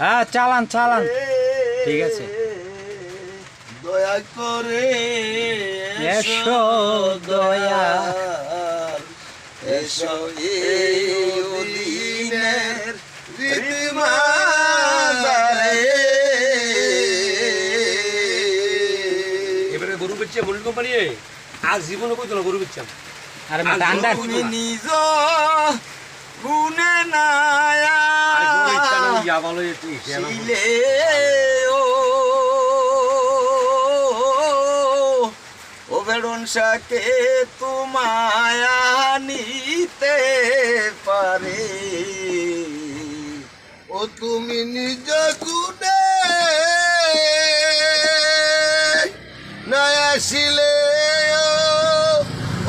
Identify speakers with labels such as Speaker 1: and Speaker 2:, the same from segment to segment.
Speaker 1: হ্যাঁ চালান চালান, ঠিক আছে।
Speaker 2: দয়া করে
Speaker 1: এসো দয়া,
Speaker 2: এসো এই দিনের রীতিমালারে।
Speaker 3: এবারে গরু বেচছে মনির কোম্পানি আজ জীবনে কইতো না গরু বেচছাম।
Speaker 1: আরে ঠান্ডা
Speaker 2: তুমি নিজ গুণে নায়া
Speaker 3: আর গরু ইচ্ছা না ইয়া ভালো এটি
Speaker 2: ছিলে ও বেড়ন শাকে তোমায় নিতে পারে। ও তুমি নিজ গুণে না আসিলে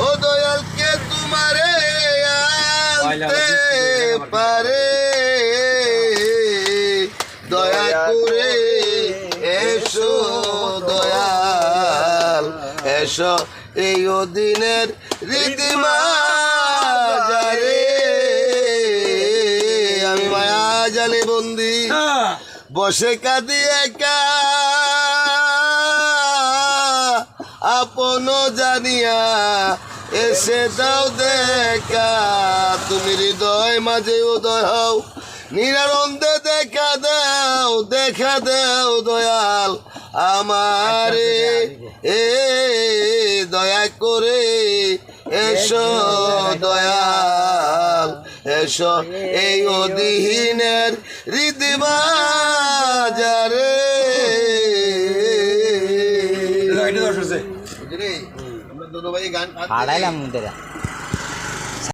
Speaker 2: ও দয়ালকে তোমারে আনতে পারে। দয়া করে এসো দয়াল, এসো এই দিনের রীতিমালারে। আমি মায়া জালে বন্দি বসে কাঁদি একা, আপন জানিয়া এসে দাও দেখা। তুমি হৃদয় মাঝে উদয় হও, নিরানন্দে দেখা দাও দয়াল আমারে। এ দয়া করে এসো দয়াল, এসো এই অধীনের রীতিমালারে।
Speaker 3: এটা দশ আছে
Speaker 2: আমরা দুটো ভাই গান
Speaker 1: হারাইলাম